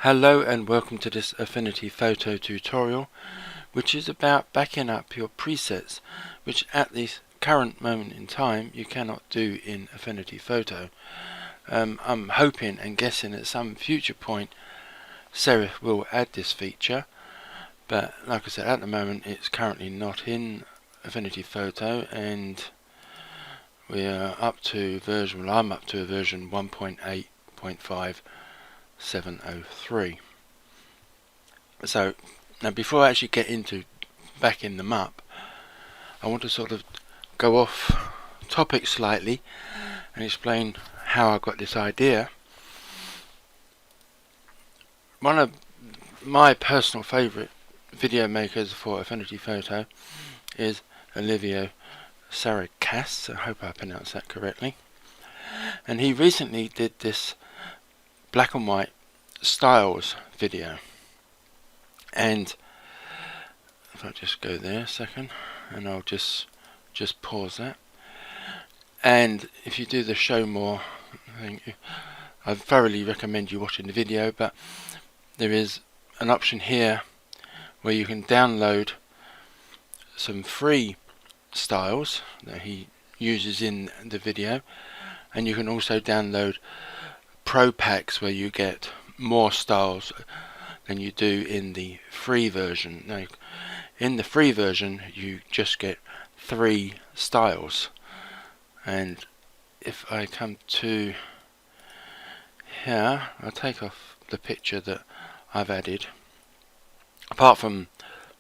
Hello and welcome to this Affinity Photo tutorial, which is about backing up your presets, which at this current moment in time you cannot do in Affinity Photo. I'm hoping and guessing at some future point Serif will add this feature, but like I said, at the moment it's currently not in Affinity Photo, and we are up to version, well, I'm up to version 1.8.5.703. So now, before I actually get into backing them up, I want to sort of go off topic slightly and explain how I got this idea. One of my personal favourite video makers for Affinity Photo is Olivio Sarikas. I hope I pronounced that correctly. And he recently did this black and white styles video. And if I just go there a second, and I'll just pause that. And if you do the show more, I thoroughly recommend you watching the video, but there is an option here where you can download some free styles that he uses in the video, and you can also download pro packs where you get more styles than you do in the free version. Now, in the free version you just get 3 styles, and if I come to here, I'll take off the picture that I've added. Apart from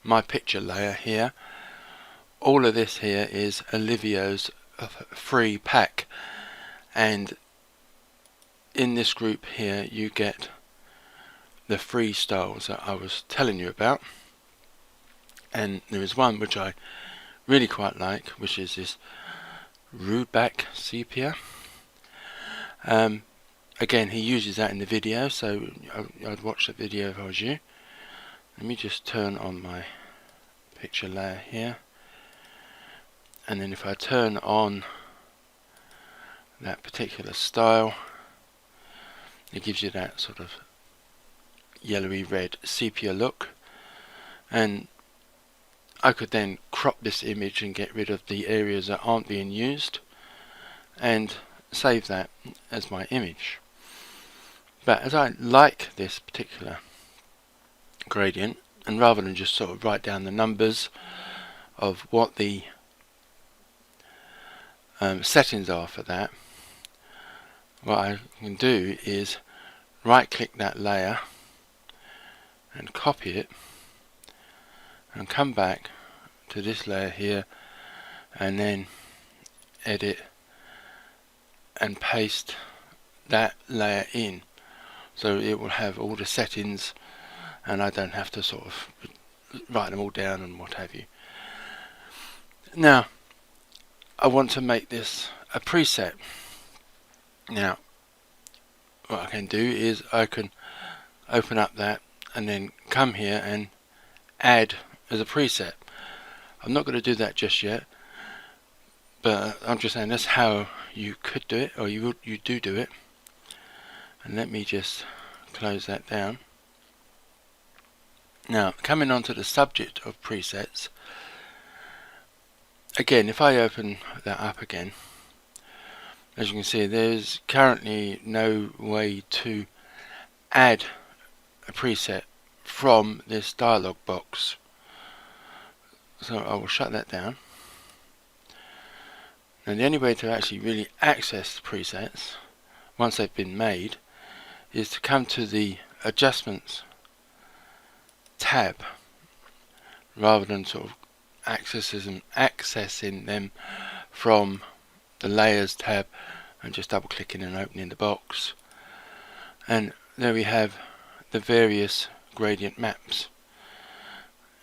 my picture layer here, all of this here is Olivio's free pack, and in this group here you get the free styles that I was telling you about. And there is one which I really quite like, which is this rude back sepia. Again, he uses that in the video, so I'd watch the video if I was you. Let me just turn on my picture layer here, and then if I turn on that particular style, it gives you that sort of yellowy red sepia look. And I could then crop this image and get rid of the areas that aren't being used and save that as my image. But as I like this particular gradient, and rather than just sort of write down the numbers of what the settings are for that, what I can do is right click that layer and copy it and come back to this layer here and then edit and paste that layer in, so it will have all the settings and I don't have to sort of write them all down and what have you. Now I want to make this a preset. Now what I can do is I can open up that and then come here and add as a preset. I'm not going to do that just yet, but I'm just saying that's how you could do it, or you do it. And let me just close that down. Now, coming on to the subject of presets, again, if I open that up again, as you can see, there's currently no way to add a preset from this dialog box. So I will shut that down. And the only way to actually really access the presets once they've been made is to come to the adjustments tab, rather than sort of accessing them from the layers tab and just double clicking and opening the box. And there we have the various gradient maps.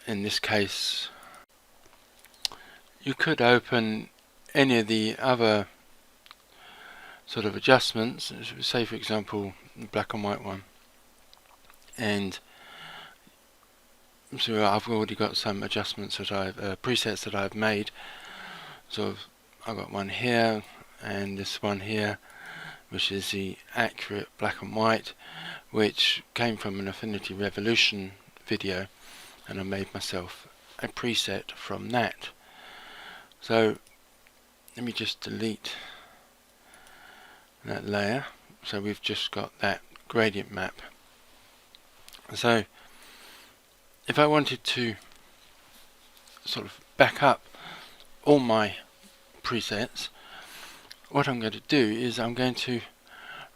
In this case, you could open any of the other sort of adjustments, say for example the black and white one, and so I've already got some adjustments that presets that I've made. So I've got one here and this one here, which is the accurate black and white, which came from an Affinity Revolution video, and I made myself a preset from that. So let me just delete that layer. So we've just got that gradient map. So if I wanted to sort of back up all my presets, what I'm going to do is I'm going to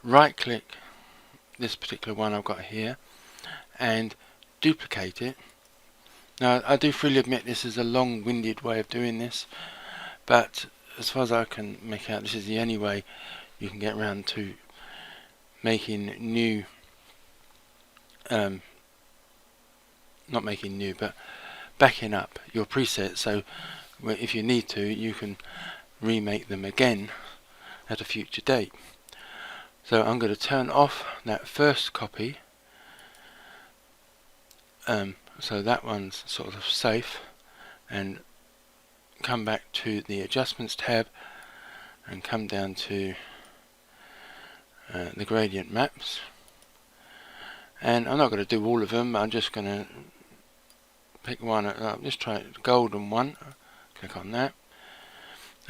right click this particular one I've got here and duplicate it. Now I do freely admit this is a long-winded way of doing this, but as far as I can make out, this is the only way you can get around to making new, not making new, but backing up your presets, so if you need to, you can remake them again at a future date. So I'm going to turn off that first copy, so that one's sort of safe, and come back to the adjustments tab and come down to the gradient maps, and I'm not going to do all of them. I'm just going to pick one. Just try the golden one. Click on that.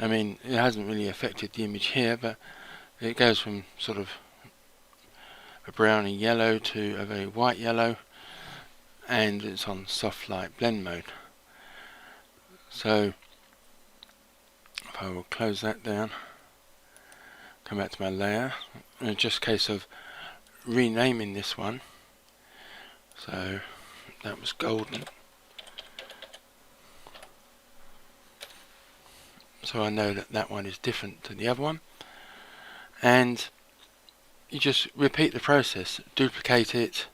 I mean, it hasn't really affected the image here, but it goes from sort of a browny yellow to a very white yellow, and it's on soft light blend mode. So if I will close that down, come back to my layer, and it's just a case of renaming this one. So that was golden, so I know that that one is different to the other one, and you just repeat the process, duplicate it,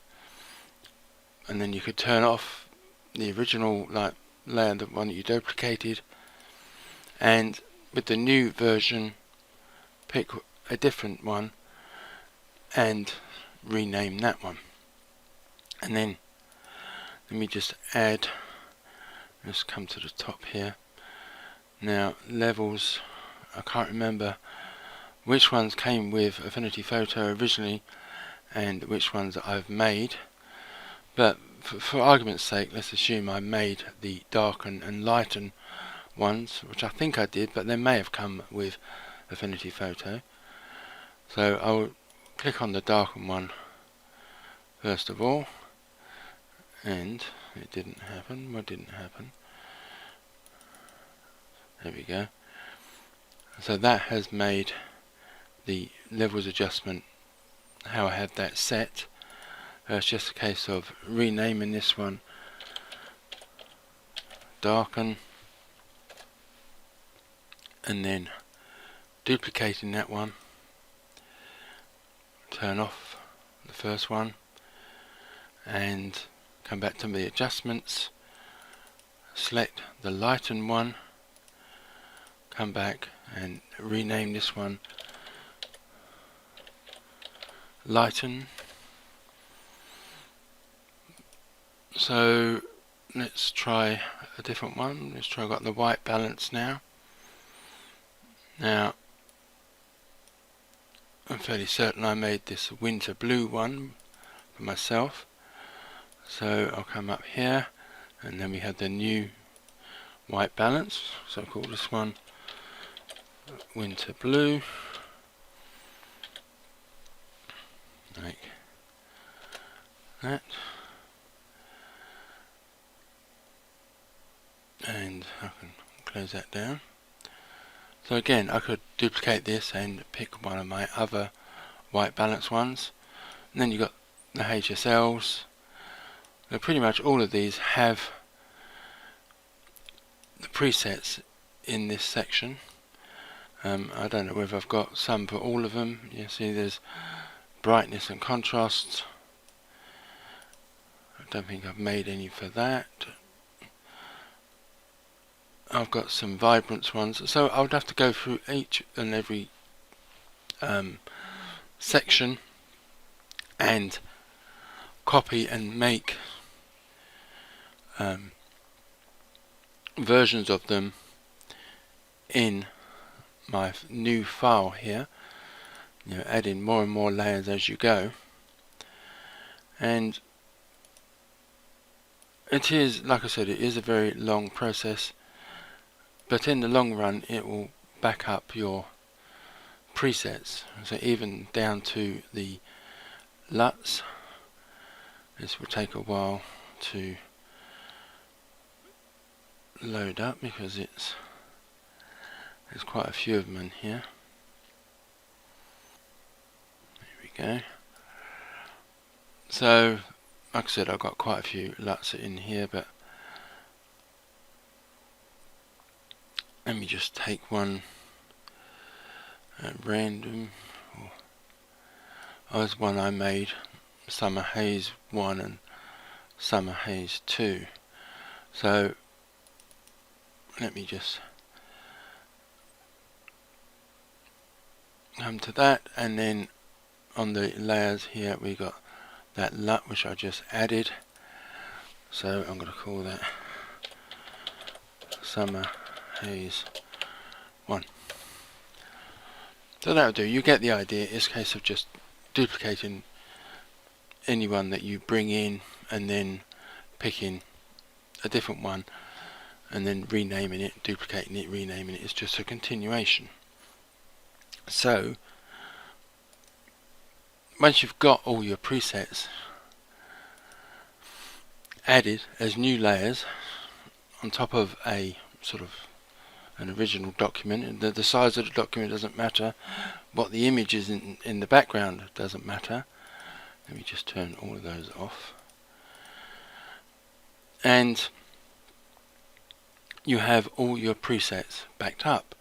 and then you could turn off the original layer, the one that you duplicated, and with the new version pick a different one and rename that one. And then let me just add, let's come to the top here. Now levels, I can't remember which ones came with Affinity Photo originally and which ones that I've made, but for argument's sake, let's assume I made the darken and lighten ones, which I think I did, but they may have come with Affinity Photo. So I'll click on the darken one first of all, and it didn't happen. What didn't happen? There we go. So that has made the levels adjustment how I had that set. It's just a case of renaming this one darken, and then duplicating that one, turn off the first one, and come back to the adjustments, select the lighten one, come back and rename this one lighten. So let's try a different one. Let's try, I've got the white balance now. Now I'm fairly certain I made this winter blue one for myself, so I'll come up here, and then we have the new white balance, so I'll call this one winter blue, like that, and I can close that down. So again, I could duplicate this and pick one of my other white balance ones, and then you've got the HSLs. Now pretty much all of these have the presets in this section. I don't know whether I've got some for all of them. You see there's brightness and contrast. I don't think I've made any for that. I've got some vibrance ones, so I would have to go through each and every section and copy and make versions of them in my new file here, adding more and more layers as you go. And it is, like I said, it is a very long process, but in the long run it will back up your presets. So even down to the Luts, this will take a while to load up because there's quite a few of them in here. There we go. So like I said, I've got quite a few Luts in here, but let me just take one at random. There's one I made, Summer Haze 1 and Summer Haze 2. So let me just come to that, and then on the layers here we got that LUT which I just added. So I'm going to call that Summer Haze 1. So that'll do. You get the idea. It's a case of just duplicating any one that you bring in and then picking a different one and then renaming it, duplicating it, renaming it. It's just a continuation. So once you've got all your presets added as new layers on top of a sort of an original document, the size of the document doesn't matter, what the image is in the background doesn't matter. Let me just turn all of those off. And you have all your presets backed up.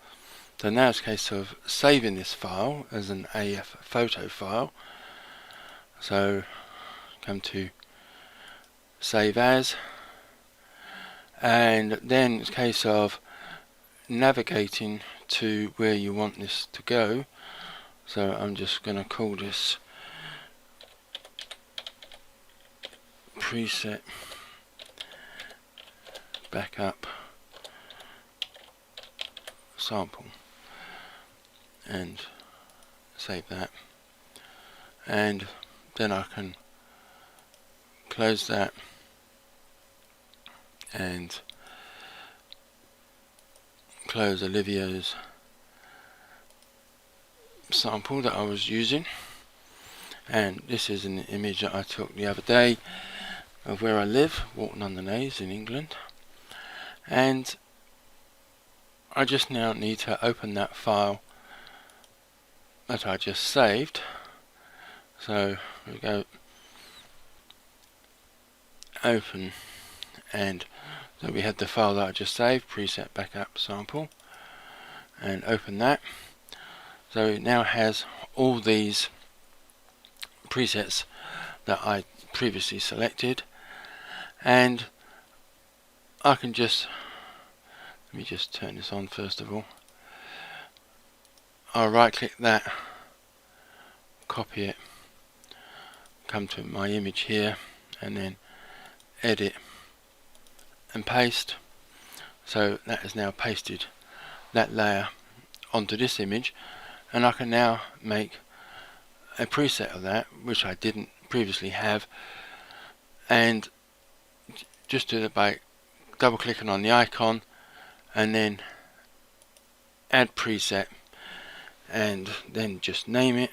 So now it's a case of saving this file as an AF photo file. So come to Save As, and then it's a case of navigating to where you want this to go. So I'm just going to call this preset backup sample and save that, and then I can close that and close Olivio's sample that I was using. And this is an image that I took the other day of where I live, Walton on the Naze in England, and I just now need to open that file that I just saved. So we go open, and so we had the file that I just saved, preset backup sample, and open that. So it now has all these presets that I previously selected, and I can just, let me just turn this on first of all. I'll right click that, copy it, come to my image here, and then edit and paste. So that is now pasted that layer onto this image, and I can now make a preset of that which I didn't previously have, and just do it by double clicking on the icon and then add preset, and then just name it.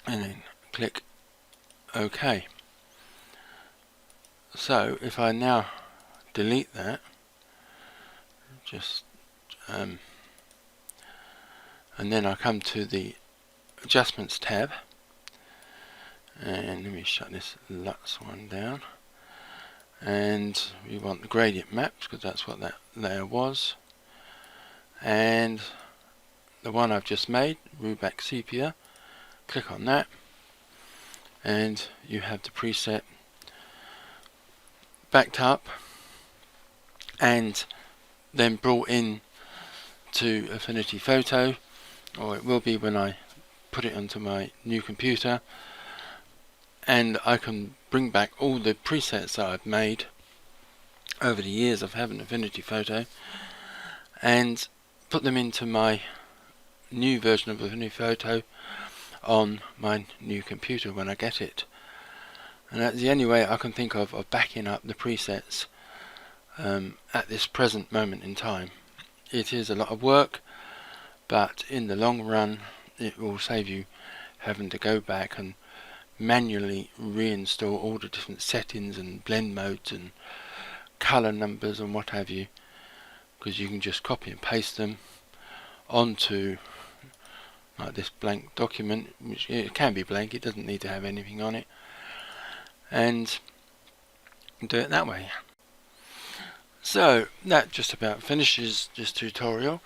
And then click OK. So if I now delete that, just and then I come to the Adjustments tab, and let me shut this Luts one down, and we want the gradient maps because that's what that layer was, and the one I've just made, Rubac Sepia, click on that, and you have the preset backed up and then brought in to Affinity Photo, or it will be when I put it onto my new computer, and I can bring back all the presets that I've made over the years of having Affinity Photo, and put them into my new version of Affinity Photo on my new computer when I get it. And that's the only way I can think of backing up the presets at this present moment in time. It is a lot of work, but in the long run it will save you having to go back and manually reinstall all the different settings and blend modes and color numbers and what have you, because you can just copy and paste them onto like this blank document, which it can be blank, it doesn't need to have anything on it, and do it that way. So that just about finishes this tutorial.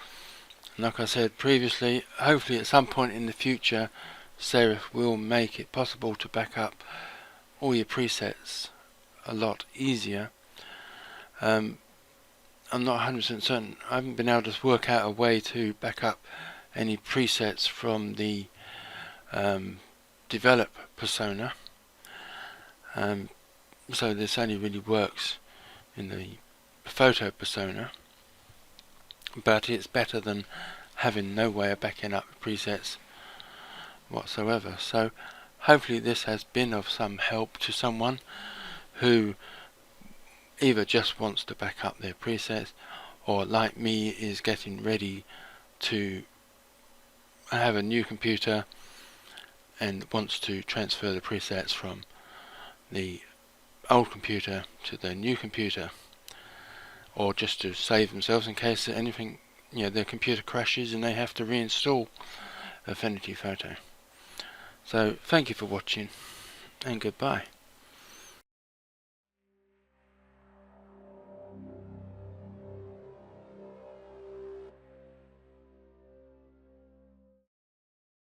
Like I said previously, hopefully at some point in the future Serif will make it possible to back up all your presets a lot easier. I'm not 100% certain. I haven't been able to work out a way to back up any presets from the develop persona. So this only really works in the photo persona, but it's better than having no way of backing up presets whatsoever. So hopefully this has been of some help to someone who either just wants to back up their presets, or like me is getting ready to have a new computer and wants to transfer the presets from the old computer to the new computer, or just to save themselves in case anything, their computer crashes and they have to reinstall Affinity Photo. So thank you for watching, and goodbye.